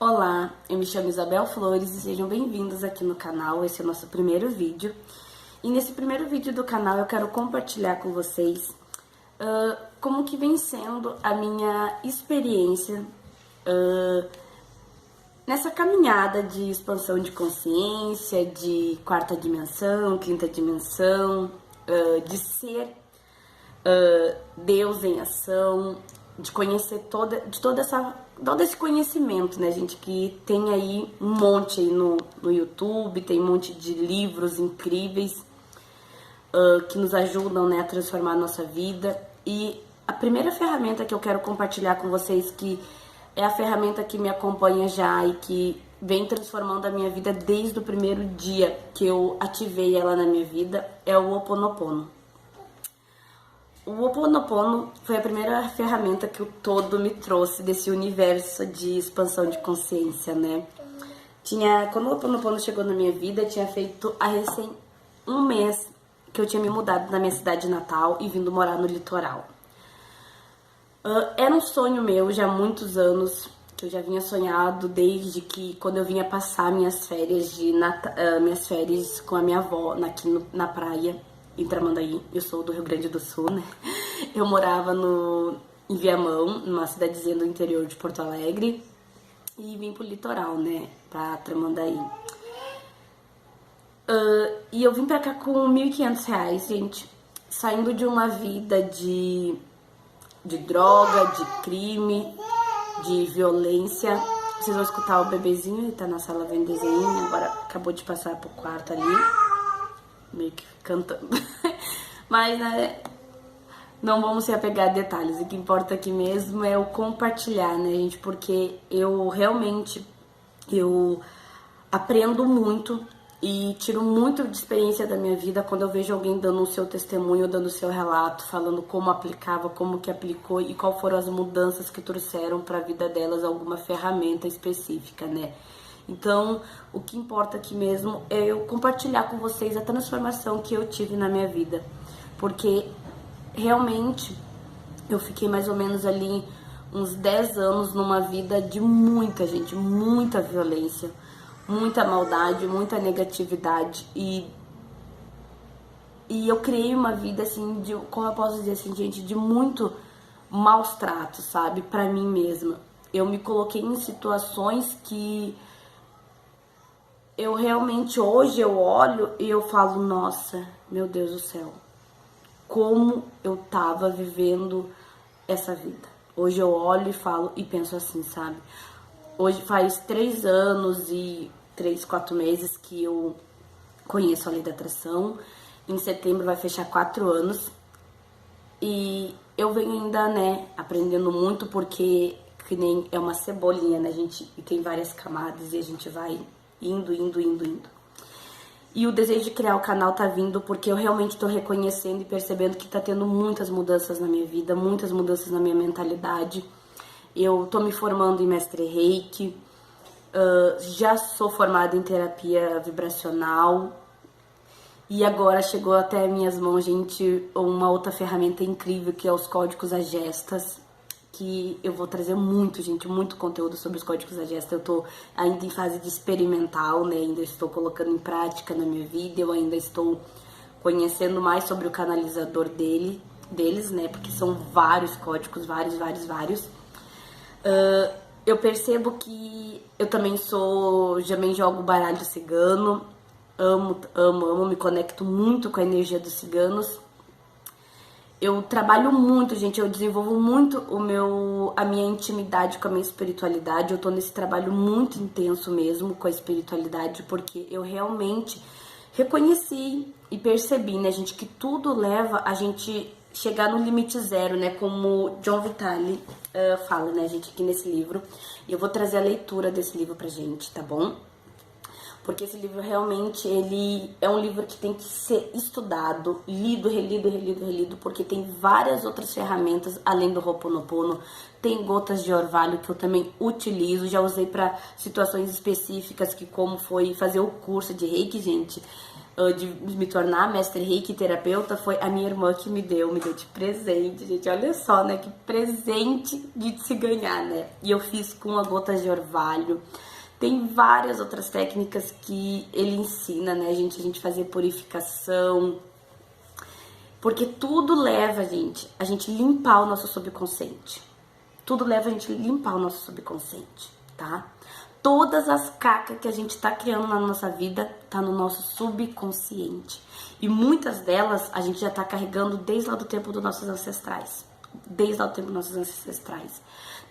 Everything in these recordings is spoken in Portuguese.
Olá, eu me chamo Isabel Flores e sejam bem-vindos aqui no canal. Esse é o nosso primeiro vídeo. E nesse primeiro vídeo do canal eu quero compartilhar com vocês como que vem sendo a minha experiência nessa caminhada de expansão de consciência, de quarta dimensão, quinta dimensão, de ser Deus em ação, de conhecer todo esse conhecimento, né, gente, que tem aí um monte aí no YouTube, tem um monte de livros incríveis que nos ajudam, né, a transformar a nossa vida. E a primeira ferramenta que eu quero compartilhar com vocês, que é a ferramenta que me acompanha já e que vem transformando a minha vida desde o primeiro dia que eu ativei ela na minha vida, é o Ho Oponopono. O Ho Oponopono foi a primeira ferramenta que o todo me trouxe desse universo de expansão de consciência, né? Quando o Ho Oponopono chegou na minha vida, tinha feito há recém um mês que eu tinha me mudado da minha cidade natal e vindo morar no litoral. Era um sonho meu já há muitos anos, que eu já vinha sonhado desde que quando eu vinha passar minhas férias com a minha avó aqui na praia, em Tramandaí. Eu sou do Rio Grande do Sul, né? Eu morava em Viamão, numa cidadezinha do interior de Porto Alegre, e vim pro litoral, né, pra Tramandaí. E eu vim pra cá com R$ 1.500, gente, saindo de uma vida de droga, de crime, de violência. Vocês vão escutar o bebezinho, ele tá na sala vendo desenho, agora acabou de passar pro quarto ali, meio que cantando. Mas, né, não vamos se apegar a detalhes. O que importa aqui mesmo é o compartilhar, né, gente? Porque eu realmente aprendo muito e tiro muito de experiência da minha vida quando eu vejo alguém dando o seu testemunho, dando o seu relato, falando como aplicava, como que aplicou e qual foram as mudanças que trouxeram para a vida delas alguma ferramenta específica, né? Então, o que importa aqui mesmo é eu compartilhar com vocês a transformação que eu tive na minha vida. Porque, realmente, eu fiquei mais ou menos ali uns 10 anos numa vida de muita gente, muita violência, muita maldade, muita negatividade. E eu criei uma vida, assim, como eu posso dizer assim, gente, de muito maus tratos, sabe? Pra mim mesma. Eu me coloquei em situações que eu realmente, hoje eu olho e eu falo, nossa, meu Deus do céu, como eu tava vivendo essa vida. Hoje eu olho e falo e penso assim, sabe? Hoje faz 3 anos e 3, 4 meses que eu conheço a lei da atração. Em setembro vai fechar 4 anos. E eu venho ainda, né, aprendendo muito, porque que nem é uma cebolinha, né, gente? E tem várias camadas e a gente vai indo. E o desejo de criar o canal tá vindo porque eu realmente tô reconhecendo e percebendo que tá tendo muitas mudanças na minha vida, muitas mudanças na minha mentalidade. Eu tô me formando em mestre Reiki, já sou formada em terapia vibracional. E agora chegou até minhas mãos, gente, uma outra ferramenta incrível, que é os códigos Agestas, que eu vou trazer muito, gente, muito conteúdo sobre os códigos Agesta. Eu tô ainda em fase de experimental, né, ainda estou colocando em prática na minha vida, eu ainda estou conhecendo mais sobre o canalizador deles, né, porque são vários códigos, vários. Eu percebo que eu também jogo baralho cigano, amo, me conecto muito com a energia dos ciganos. Eu trabalho muito, gente, eu desenvolvo muito a minha intimidade com a minha espiritualidade. Eu tô nesse trabalho muito intenso mesmo com a espiritualidade, porque eu realmente reconheci e percebi, né, gente, que tudo leva a gente chegar no limite zero, né, como John Vitale fala, né, gente, aqui nesse livro. E eu vou trazer a leitura desse livro pra gente, tá bom? Porque esse livro realmente, ele é um livro que tem que ser estudado, lido, relido, porque tem várias outras ferramentas além do Ho Oponopono. Tem gotas de orvalho que eu também utilizo, já usei para situações específicas, que como foi fazer o curso de Reiki, gente. de me tornar mestre reiki terapeuta foi a minha irmã que me deu de presente, gente. Olha só, né? Que presente de se ganhar, né? E eu fiz com a gotas de orvalho. Tem várias outras técnicas que ele ensina, né, gente? A gente fazer purificação. Porque tudo leva, a gente limpar o nosso subconsciente. Tudo leva a gente limpar o nosso subconsciente, tá? Todas as cacas que a gente tá criando na nossa vida tá no nosso subconsciente. E muitas delas a gente já tá carregando desde lá do tempo dos nossos ancestrais. Desde lá do tempo dos nossos ancestrais.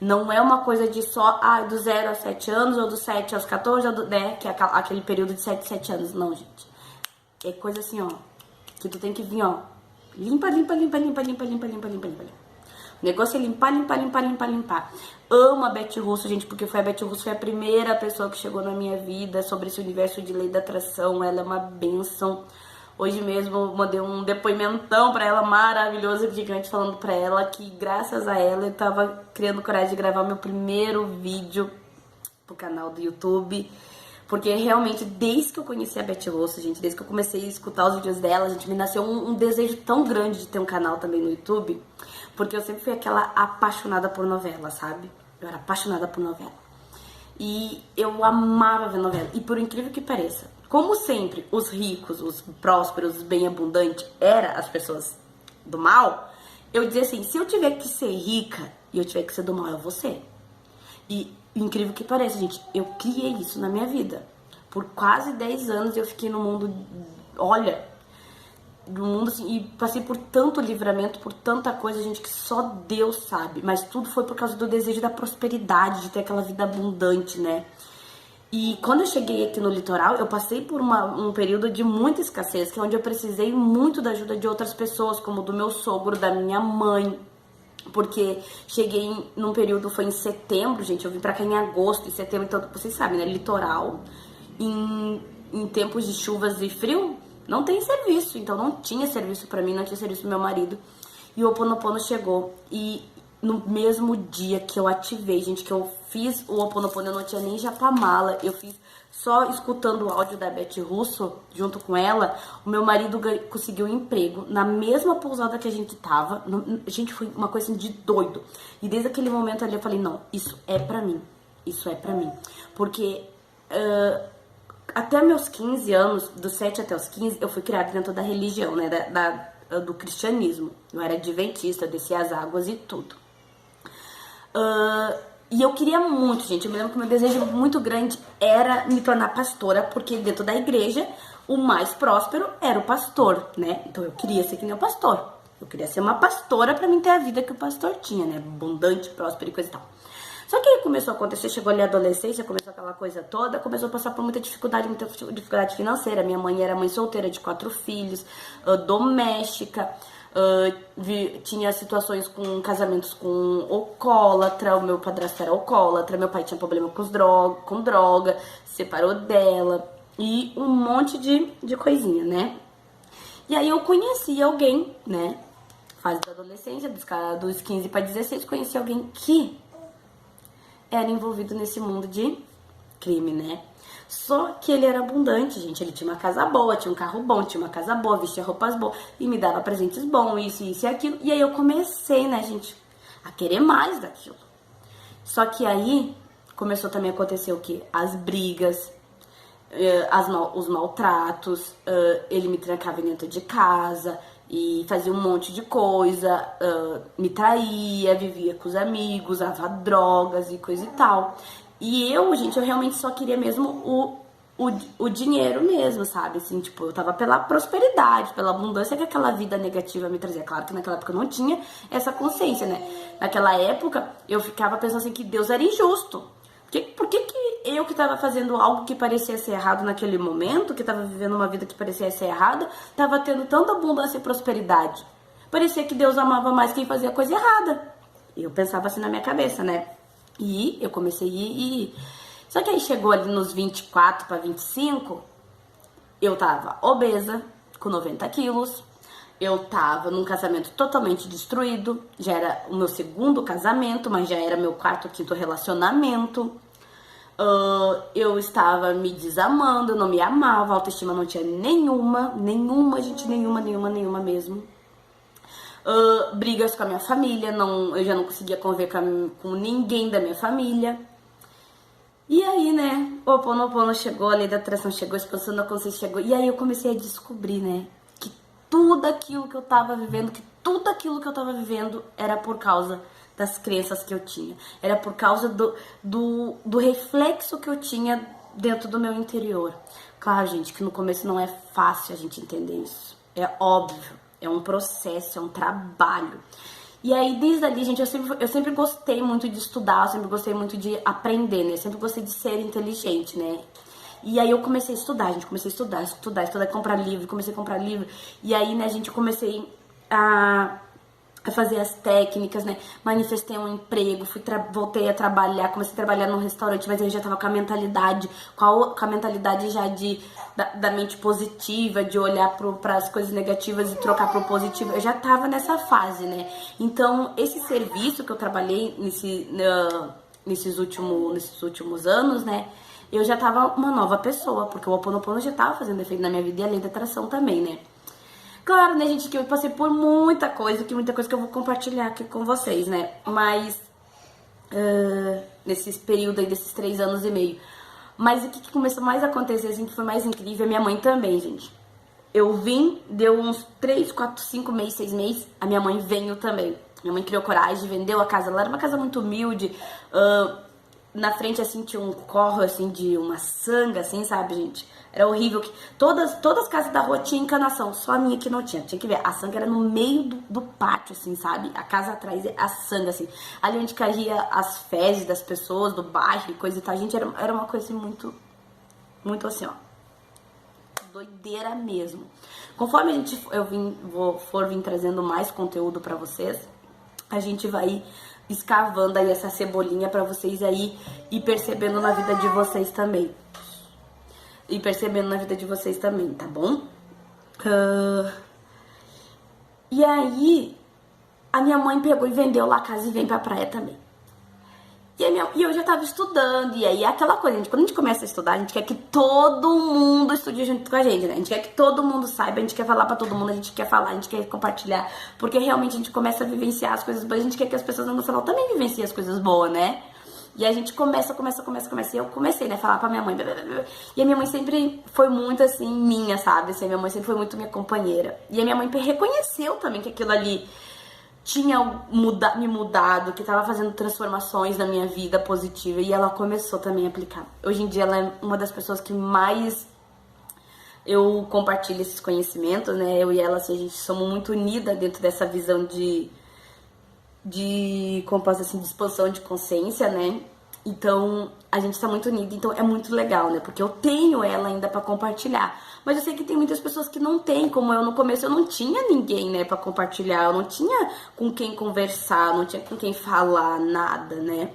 Não é uma coisa de só do 0 aos 7 anos, ou do 7 aos 14, ou né, que é aquele período de 7 anos. Não, gente. É coisa assim, ó, que tu tem que vir, ó. Limpa. O negócio é limpar. Amo a Beth Russo, gente, porque a Beth Russo foi a primeira pessoa que chegou na minha vida sobre esse universo de lei da atração. Ela é uma bênção. Hoje mesmo eu mandei um depoimentão pra ela, maravilhoso, gigante, falando pra ela que graças a ela eu tava criando coragem de gravar meu primeiro vídeo pro canal do YouTube. Porque realmente, desde que eu conheci a Beth Russo, gente, desde que eu comecei a escutar os vídeos dela, gente, me nasceu um desejo tão grande de ter um canal também no YouTube. Porque eu sempre fui aquela apaixonada por novela, sabe? Eu era apaixonada por novela. E eu amava ver novela. E por incrível que pareça, como sempre, os ricos, os prósperos, os bem abundantes, eram as pessoas do mal, eu dizia assim, se eu tiver que ser rica e eu tiver que ser do mal, eu vou ser. E incrível que pareça, gente, eu criei isso na minha vida. Por quase 10 anos eu fiquei no mundo, olha, do mundo assim, e passei por tanto livramento, por tanta coisa, gente, que só Deus sabe. Mas tudo foi por causa do desejo da prosperidade, de ter aquela vida abundante, né? E quando eu cheguei aqui no litoral, eu passei por um período de muita escassez, que é onde eu precisei muito da ajuda de outras pessoas, como do meu sogro, da minha mãe. Porque cheguei num período, foi em setembro, gente, eu vim pra cá em agosto, em setembro, então vocês sabem, né, litoral, em tempos de chuvas e frio, não tem serviço, então não tinha serviço pra mim, não tinha serviço pro meu marido, e o Ho Oponopono chegou, e no mesmo dia que eu ativei, gente, que eu fiz o Ho Oponopono, eu não tinha nem japamala, eu fiz só escutando o áudio da Beth Russo, junto com ela, o meu marido conseguiu um emprego na mesma pousada que a gente tava. Gente, foi uma coisa assim de doido. E desde aquele momento ali eu falei, não, isso é pra mim. Isso é pra mim. Porque até meus 15 anos, dos 7 até os 15, eu fui criada dentro da religião, né, do cristianismo. Eu era adventista, eu descia as águas e tudo. E eu queria muito, gente, eu me lembro que o meu desejo muito grande era me tornar pastora, porque dentro da igreja, o mais próspero era o pastor, né? Então eu queria ser que nem o pastor. Eu queria ser uma pastora pra mim ter a vida que o pastor tinha, né? Abundante, próspero e coisa e tal. Só que aí começou a acontecer, chegou ali a adolescência, começou aquela coisa toda, começou a passar por muita dificuldade financeira. Minha mãe era mãe solteira de 4 filhos, doméstica. Tinha situações com casamentos com alcoólatra, o meu padrasto era alcoólatra, meu pai tinha problema com droga, separou dela e um monte de coisinha, né? E aí eu conheci alguém, né? Fase da adolescência, dos 15 para 16, conheci alguém que era envolvido nesse mundo de crime, né? Só que ele era abundante, gente. Ele tinha uma casa boa, tinha um carro bom, tinha uma casa boa, vestia roupas boas e me dava presentes bons, isso e aquilo. E aí eu comecei, né, gente, a querer mais daquilo. Só que aí começou também a acontecer o quê? As brigas, os maltratos, ele me trancava dentro de casa e fazia um monte de coisa, me traía, vivia com os amigos, usava drogas e coisa e tal. E eu, gente, eu realmente só queria mesmo o dinheiro mesmo, sabe? Assim, tipo, eu tava pela prosperidade, pela abundância que aquela vida negativa me trazia. Claro que naquela época eu não tinha essa consciência, né? Naquela época, eu ficava pensando assim que Deus era injusto. Por que eu que tava fazendo algo que parecia ser errado naquele momento, que tava vivendo uma vida que parecia ser errada, tava tendo tanta abundância e prosperidade? Parecia que Deus amava mais quem fazia coisa errada. Eu pensava assim na minha cabeça, né? E eu comecei a ir. Só que aí chegou ali nos 24 para 25, eu tava obesa, com 90 quilos. Eu tava num casamento totalmente destruído. Já era o meu segundo casamento, mas já era meu quarto ou quinto relacionamento. Eu estava me desamando, eu não me amava, a autoestima não tinha nenhuma, gente, nenhuma mesmo. Brigas com a minha família, eu já não conseguia conviver com ninguém da minha família. E aí, né, o Ho'oponopono chegou, a lei da atração chegou, a expansão da consciência chegou. E aí eu comecei a descobrir, né, que tudo aquilo que eu tava vivendo, era por causa das crenças que eu tinha. Era por causa do reflexo que eu tinha dentro do meu interior. Claro, gente, que no começo não é fácil a gente entender isso. É óbvio, é um processo, é um trabalho. E aí, desde ali, gente, eu sempre gostei muito de estudar, eu sempre gostei muito de aprender, né? Eu sempre gostei de ser inteligente, né? E aí eu comecei a estudar, gente, estudar, comprar livro, comecei a comprar livro. E aí, né, gente, eu comecei a fazer as técnicas, né? Manifestei um emprego, voltei a trabalhar, comecei a trabalhar num restaurante, mas aí eu já tava com a mentalidade, com a mentalidade já da mente positiva, de olhar para as coisas negativas e trocar pro positivo. Eu já tava nessa fase, né? Então, esse serviço que eu trabalhei nesses últimos anos, né? Eu já tava uma nova pessoa, porque o Ho'oponopono já tava fazendo efeito na minha vida e a lei da atração também, né? Claro, né, gente, que eu passei por muita coisa que eu vou compartilhar aqui com vocês, né? Mas, nesse período aí, desses 3 anos e meio. Mas o que começou mais a acontecer, assim, que foi mais incrível, é minha mãe também, gente. Eu vim, deu uns 3, 4, 5 meses, 6 meses, a minha mãe veio também. Minha mãe criou coragem, vendeu a casa, ela era uma casa muito humilde, na frente, assim, tinha um córrego, assim, de uma sanga, assim, sabe, gente? Era horrível. Todas as casas da rua tinham encanação, só a minha que não tinha. Tinha que ver, a sanga era no meio do pátio, assim, sabe? A casa atrás, a sanga, assim. Ali onde caía as fezes das pessoas, do bairro e coisa e tal. Gente, era uma coisa, assim, muito, muito assim, ó. Doideira mesmo. Conforme for vir trazendo mais conteúdo pra vocês, a gente vai escavando aí essa cebolinha pra vocês aí e percebendo na vida de vocês também. Tá bom? E aí, a minha mãe pegou e vendeu lá a casa e vem pra praia também. E eu já tava estudando, e aí é aquela coisa, gente, quando a gente começa a estudar, a gente quer que todo mundo estude junto com a gente, né? A gente quer que todo mundo saiba, a gente quer falar pra todo mundo, a gente quer falar, a gente quer compartilhar, porque realmente a gente começa a vivenciar as coisas boas, a gente quer que as pessoas no nosso canal também vivenciem as coisas boas, né? E a gente começa. E eu comecei, né, a falar pra minha mãe. E a minha mãe sempre foi muito, assim, minha, sabe? Assim, a minha mãe sempre foi muito minha companheira. E a minha mãe reconheceu também que aquilo ali tinha me mudado, que tava fazendo transformações na minha vida positiva. E ela começou também a aplicar. Hoje em dia ela é uma das pessoas que mais eu compartilho esses conhecimentos, né? Eu e ela, assim, a gente somos muito unidas dentro dessa visão como posso assim, de expansão de consciência, né? Então, a gente tá muito unida, então é muito legal, né? Porque eu tenho ela ainda pra compartilhar. Mas eu sei que tem muitas pessoas que não têm, como eu no começo, eu não tinha ninguém, né, pra compartilhar, eu não tinha com quem conversar, não tinha com quem falar, nada, né?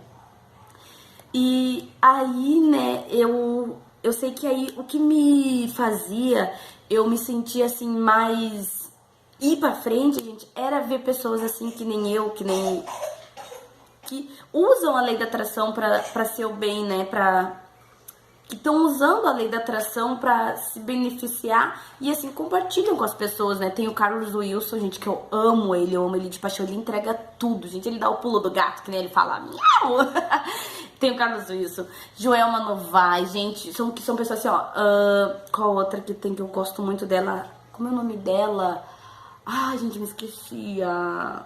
E aí, né, eu sei que aí o que me fazia eu me sentir assim mais ir pra frente, gente, era ver pessoas assim que nem eu, que usam a lei da atração pra seu bem, né, que estão usando a lei da atração pra se beneficiar e assim, compartilham com as pessoas, né? Tem o Carlos Wilson, gente, que eu amo ele de paixão, ele entrega tudo, gente, ele dá o pulo do gato, que nem ele fala, miau! Tem o Carlos Wilson, Joelma Novaes, gente, são pessoas assim, ó, qual outra que tem que eu gosto muito dela, como é o nome dela? Ai, gente, me esqueci. A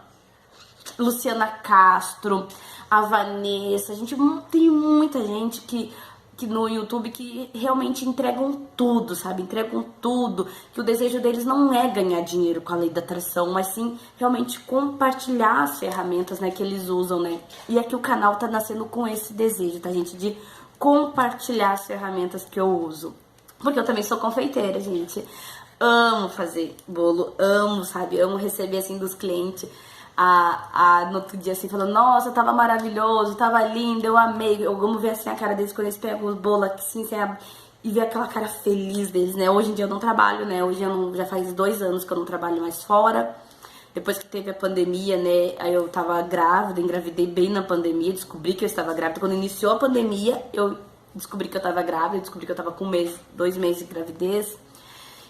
Luciana Castro, a Vanessa. Gente, tem muita gente que no YouTube que realmente entregam tudo, sabe? Entregam tudo. Que o desejo deles não é ganhar dinheiro com a lei da atração, mas sim realmente compartilhar as ferramentas, né, que eles usam, né? E aqui o canal tá nascendo com esse desejo, tá, gente? De compartilhar as ferramentas que eu uso. Porque eu também sou confeiteira, gente. Amo fazer bolo, amo, sabe? Amo receber, assim, dos clientes no outro dia, assim, falando, nossa, tava maravilhoso, tava lindo, eu amei. Eu amo ver, assim, a cara deles quando eles pegam os bolos, assim, e ver aquela cara feliz deles, né? Hoje em dia eu não trabalho, né? Hoje já faz 2 anos que eu não trabalho mais fora. Depois que teve a pandemia, né? Aí eu tava grávida, engravidei bem na pandemia, descobri que eu estava grávida. Quando iniciou a pandemia, eu descobri que eu tava grávida, descobri que eu tava com 2 meses de gravidez.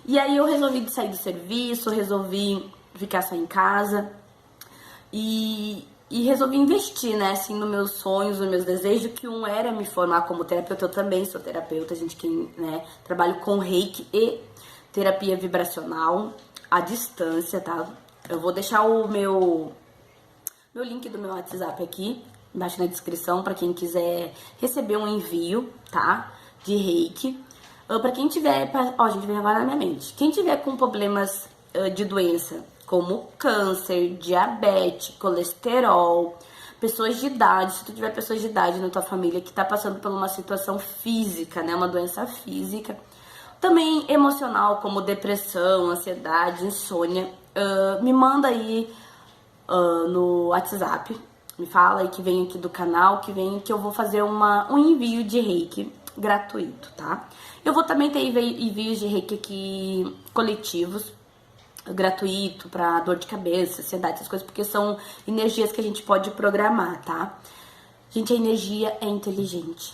E aí eu resolvi sair do serviço, resolvi ficar só em casa e resolvi investir, né, assim, nos meus sonhos, nos meus desejos, que um era me formar como terapeuta. Eu também sou terapeuta, gente, que, né, trabalho com reiki e terapia vibracional à distância, tá? Eu vou deixar o meu link do meu WhatsApp aqui embaixo na descrição para quem quiser receber um envio, tá? De reiki. Pra quem tiver, ó, gente, vem agora na minha mente. Quem tiver com problemas de doença, como câncer, diabetes, colesterol, pessoas de idade, se tu tiver pessoas de idade na tua família que tá passando por uma situação física, né? Uma doença física. Também emocional, como depressão, ansiedade, insônia. Me manda aí no WhatsApp. Me fala aí que vem aqui do canal, que eu vou fazer um envio de reiki gratuito, tá? Eu vou também ter envios de reiki aqui coletivos, gratuito, pra dor de cabeça, ansiedade, essas coisas, porque são energias que a gente pode programar, tá? Gente, a energia é inteligente.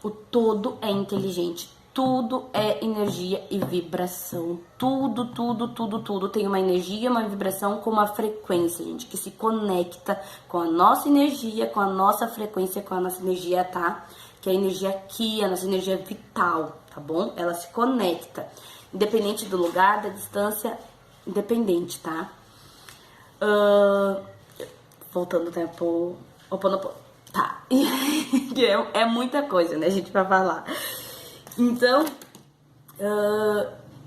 O todo é inteligente. Tudo é energia e vibração. Tudo tem uma energia, uma vibração com uma frequência, gente, que se conecta com a nossa energia, com a nossa frequência, com a nossa energia, tá? Que é a energia aqui, a nossa energia vital, tá bom? Ela se conecta, independente do lugar, da distância, independente, tá? Voltando até pro Ho'oponopono. Tá. É muita coisa, né, gente, pra falar. Então,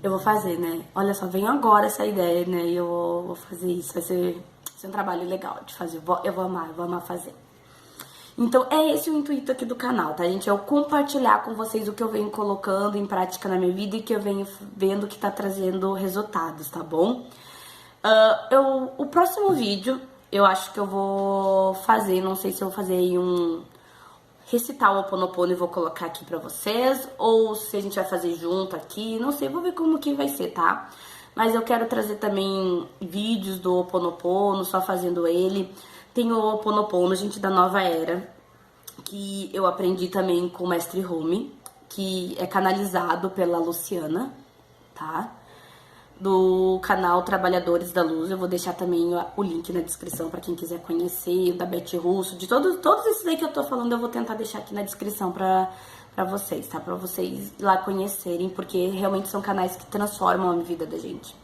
eu vou fazer, né? Olha só, vem agora essa ideia, né? E eu vou fazer isso. Vai ser um trabalho legal de fazer. Eu vou amar fazer. Então, é esse o intuito aqui do canal, tá, gente? É eu compartilhar com vocês o que eu venho colocando em prática na minha vida e que eu venho vendo que tá trazendo resultados, tá bom? O próximo vídeo, eu acho que eu vou fazer, não sei se eu vou fazer aí recitar o Ho'oponopono e vou colocar aqui pra vocês, ou se a gente vai fazer junto aqui, não sei, vou ver como que vai ser, tá? Mas eu quero trazer também vídeos do Ho'oponopono, só fazendo ele. Tem o Ho'oponopono, gente, da nova era, que eu aprendi também com o Mestre Rumi, que é canalizado pela Luciana, tá? Do canal Trabalhadores da Luz. Eu vou deixar também o link na descrição pra quem quiser conhecer, da Beth Russo, de todos esses aí que eu tô falando, eu vou tentar deixar aqui na descrição pra vocês, tá? Pra vocês lá conhecerem, porque realmente são canais que transformam a vida da gente.